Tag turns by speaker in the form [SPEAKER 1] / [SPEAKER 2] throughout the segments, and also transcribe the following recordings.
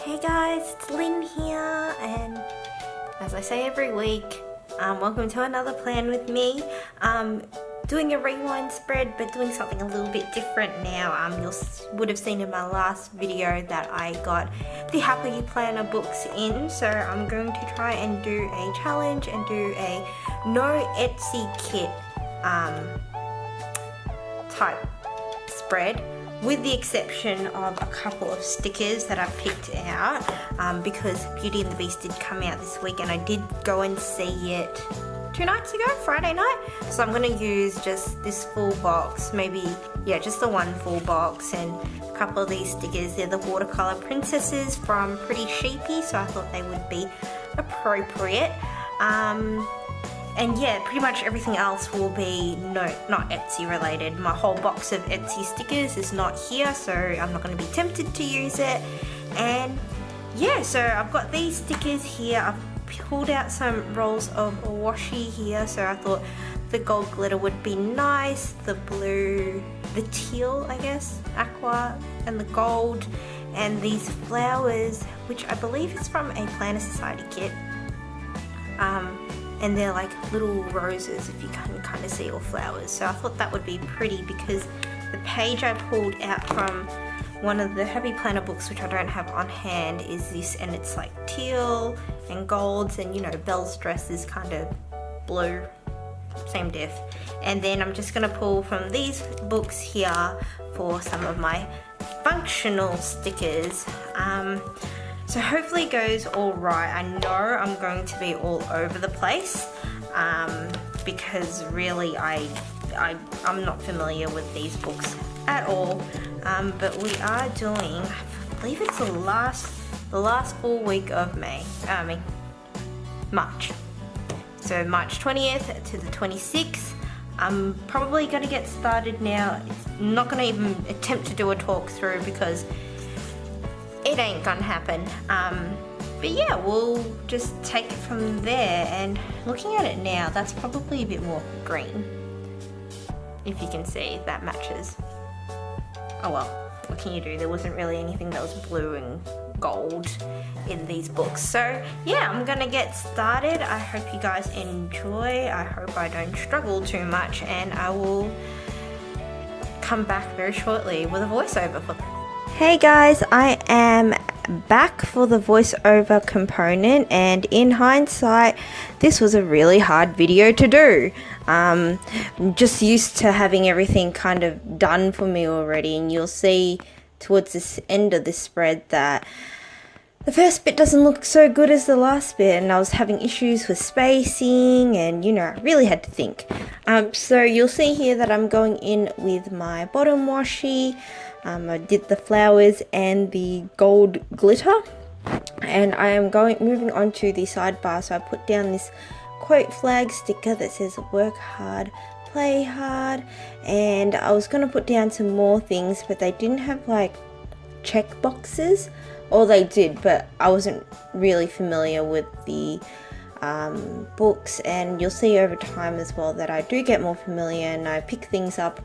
[SPEAKER 1] Hey guys, it's Lynn here, and as I say every week, welcome to another plan with me. Doing a rewind spread, but doing something a little bit different now. You would have seen in my last video that I got the Happy Planner books in, so I'm going to try and do a challenge and do a no Etsy kit type spread, with the exception of a couple of stickers that I picked out because Beauty and the Beast did come out this week and I did go and see it 2 nights ago, Friday night. So I'm going to use just this full box, just the one full box, and a couple of these stickers. They're the watercolor princesses from PrettySheepy, so I thought they would be appropriate. And yeah, pretty much everything else will be not Etsy related. My whole box of Etsy stickers is not here, so I'm not going to be tempted to use it. And yeah, so I've got these stickers here. I've pulled out some rolls of washi here, so I thought the gold glitter would be nice, the blue, the teal, I guess, aqua, and the gold, and these flowers, which I believe is from a Planner Society kit. And they're like little roses, if you can kind of see, all flowers. So I thought that would be pretty because the page I pulled out from one of the Happy Planner books, which I don't have on hand, is this, and it's like teal and golds, and you know, Belle's dress is kind of blue, same diff. And then I'm just gonna pull from these books here for some of my functional stickers. So hopefully it goes all right. I know I'm going to be all over the place because really I'm not familiar with these books at all. But we are doing, I believe it's the last full week of March. So March 20th to the 26th. I'm probably going to get started now. I'm not going to even attempt to do a talk through because it ain't gonna happen. But yeah, we'll just take it from there. And looking at it now, that's probably a bit more green. If you can see, that matches. Oh well, what can you do? There wasn't really anything that was blue and gold in these books. So yeah, I'm gonna get started. I hope you guys enjoy. I hope I don't struggle too much, and I will come back very shortly with a voiceover for them. Hey guys, I am back for the voiceover component, and in hindsight this was a really hard video to do. I'm just used to having everything kind of done for me already, and you'll see towards this end of this spread that the first bit doesn't look so good as the last bit, and I was having issues with spacing, and you know, I really had to think. So you'll see here that I'm going in with my bottom washi. I did the flowers and the gold glitter, and I am moving on to the sidebar. So I put down this quote flag sticker that says work hard, play hard, and I was going to put down some more things, but they didn't have like check boxes, or they did, but I wasn't really familiar with the books, and you'll see over time as well that I do get more familiar and I pick things up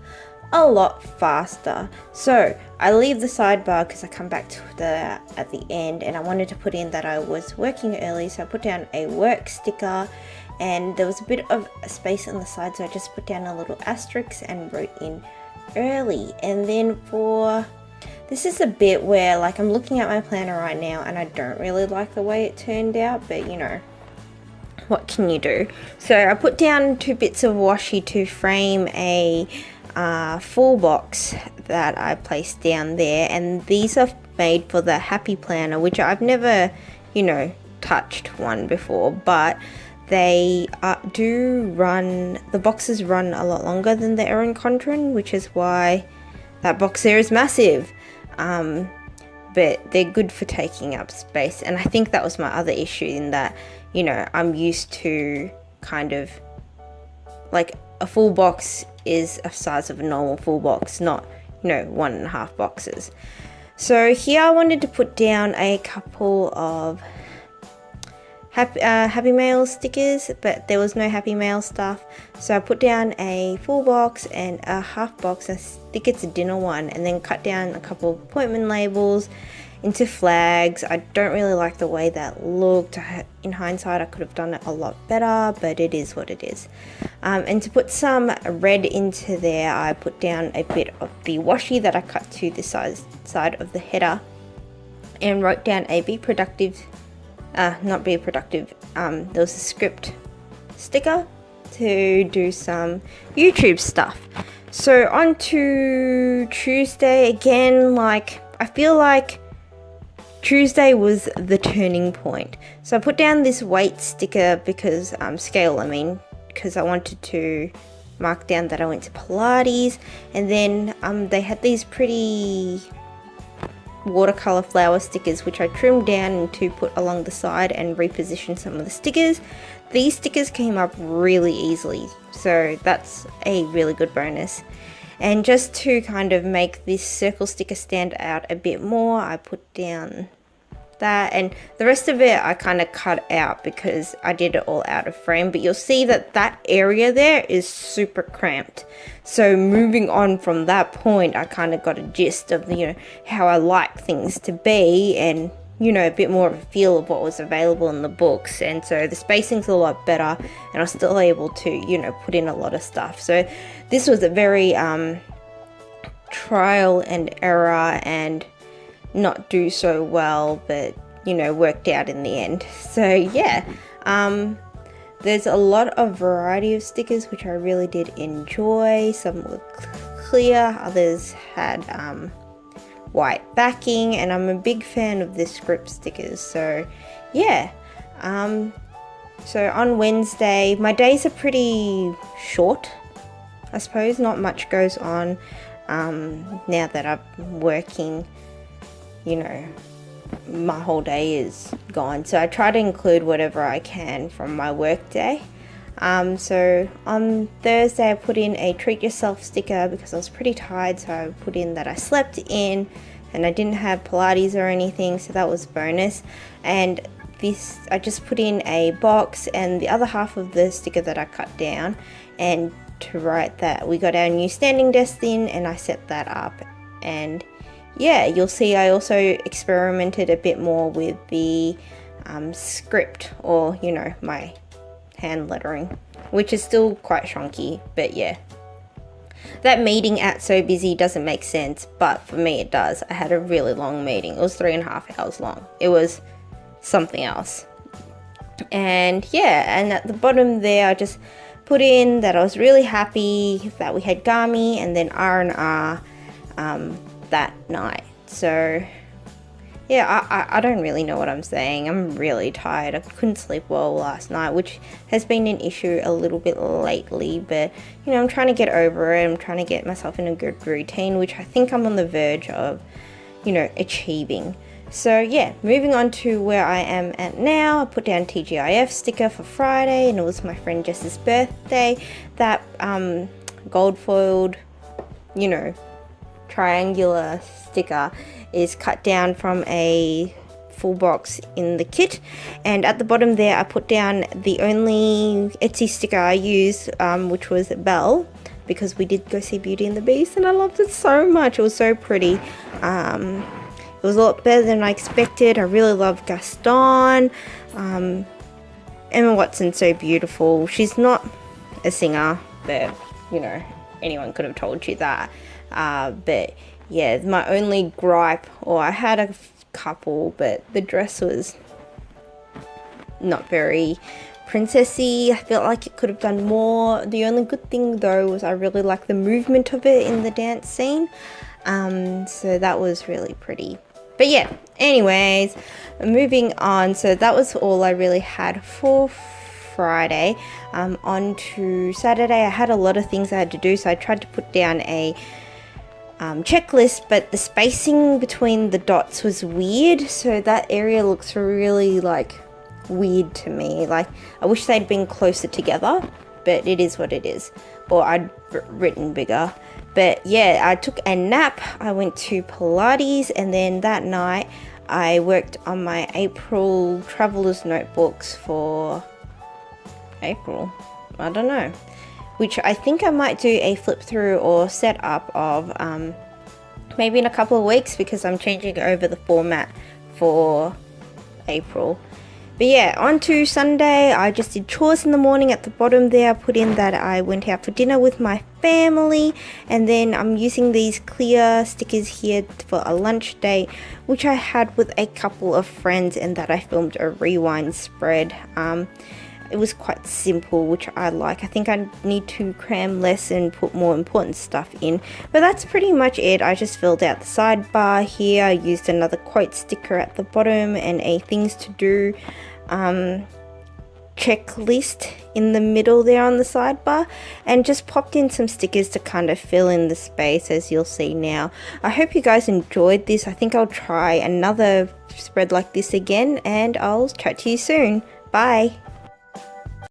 [SPEAKER 1] a lot faster. So I leave the sidebar because I come back to at the end, and I wanted to put in that I was working early, so I put down a work sticker, and there was a bit of a space on the side, so I just put down a little asterisk and wrote in early. And then this is a bit where, like, I'm looking at my planner right now and I don't really like the way it turned out, but you know, what can you do? So I put down 2 bits of washi to frame a full box that I placed down there, and these are made for the Happy Planner, which I've never, you know, touched one before, but they the boxes run a lot longer than the Erin Condren, which is why that box there is massive. But they're good for taking up space, and I think that was my other issue, in that, you know, I'm used to kind of like a full box is a size of a normal full box, not, you know, 1.5 boxes. So here I wanted to put down a couple of Happy Mail stickers, but there was no Happy Mail stuff, so I put down a full box and a half box. I think it's a dinner one, and then cut down a couple of appointment labels into flags. I don't really like the way that looked. In hindsight, I could have done it a lot better, but it is what it is. And to put some red into there, I put down a bit of the washi that I cut to the side of the header and wrote down a be productive, not be productive, there was a script sticker to do some YouTube stuff. So on to Tuesday again, like I feel like Tuesday was the turning point. So I put down this weight sticker because scale, I mean, because I wanted to mark down that I went to Pilates, and then they had these pretty watercolor flower stickers which I trimmed down to put along the side and reposition some of the stickers. These stickers came up really easily, so that's a really good bonus. And just to kind of make this circle sticker stand out a bit more, I put down that, and the rest of it I kind of cut out because I did it all out of frame, but you'll see that that area there is super cramped. So moving on from that point, I kind of got a gist of, you know, how I like things to be, and you know, a bit more of a feel of what was available in the books. And so the spacing's a lot better, and I was still able to, you know, put in a lot of stuff. So this was a very trial and error and not do so well, but you know, worked out in the end. So yeah, there's a lot of variety of stickers which I really did enjoy. Some were clear, others had white backing, and I'm a big fan of the script stickers. So yeah, so on Wednesday, my days are pretty short, I suppose. Not much goes on now that I'm working, you know, my whole day is gone, so I try to include whatever I can from my work day. So on Thursday I put in a treat yourself sticker because I was pretty tired, so I put in that I slept in and I didn't have Pilates or anything, so that was a bonus. And this, I just put in a box and the other half of the sticker that I cut down, and to write that we got our new standing desk in, and I set that up. And yeah, you'll see I also experimented a bit more with the script, or you know, my hand lettering, which is still quite chunky, but yeah. That meeting at So Busy doesn't make sense, but for me it does. I had a really long meeting. It was 3.5 hours long. It was something else. And yeah, and at the bottom there I just put in that I was really happy that we had Gami and then R&R that night. So yeah, I don't really know what I'm saying. I'm really tired. I couldn't sleep well last night, which has been an issue a little bit lately, but you know, I'm trying to get over it. I'm trying to get myself in a good routine, which I think I'm on the verge of, you know, achieving. So yeah, moving on to where I am at now. I put down TGIF sticker for Friday, and it was my friend Jess's birthday. That gold foiled, you know, triangular sticker is cut down from a full box in the kit, and at the bottom there I put down the only Etsy sticker I used, which was Belle, because we did go see Beauty and the Beast and I loved it so much. It was so pretty. It was a lot better than I expected. I really love Gaston. Emma Watson's so beautiful. She's not a singer, but you know, anyone could have told you that. But yeah, my only gripe, or I had a couple, but the dress was not very princessy. I felt like it could have done more. The only good thing though was I really liked the movement of it in the dance scene. So that was really pretty. But yeah, anyways, moving on. So that was all I really had for Friday. On to Saturday, I had a lot of things I had to do, so I tried to put down a checklist, but the spacing between the dots was weird, so that area looks really like weird to me. Like, I wish they'd been closer together, but it is what it is, or I'd written bigger. But yeah, I took a nap, I went to Pilates, and then that night I worked on my April traveler's notebooks for April, I don't know, which I think I might do a flip through or set up of maybe in a couple of weeks, because I'm changing over the format for April. But yeah, on to Sunday. I just did chores in the morning. At the bottom there, I put in that I went out for dinner with my family, and then I'm using these clear stickers here for a lunch date, which I had with a couple of friends, and that I filmed a rewind spread. It was quite simple, which I like. I think I need to cram less and put more important stuff in. But that's pretty much it. I just filled out the sidebar here. I used another quote sticker at the bottom and a things to do checklist in the middle there on the sidebar, and just popped in some stickers to kind of fill in the space, as you'll see now. I hope you guys enjoyed this. I think I'll try another spread like this again, and I'll chat to you soon. Bye.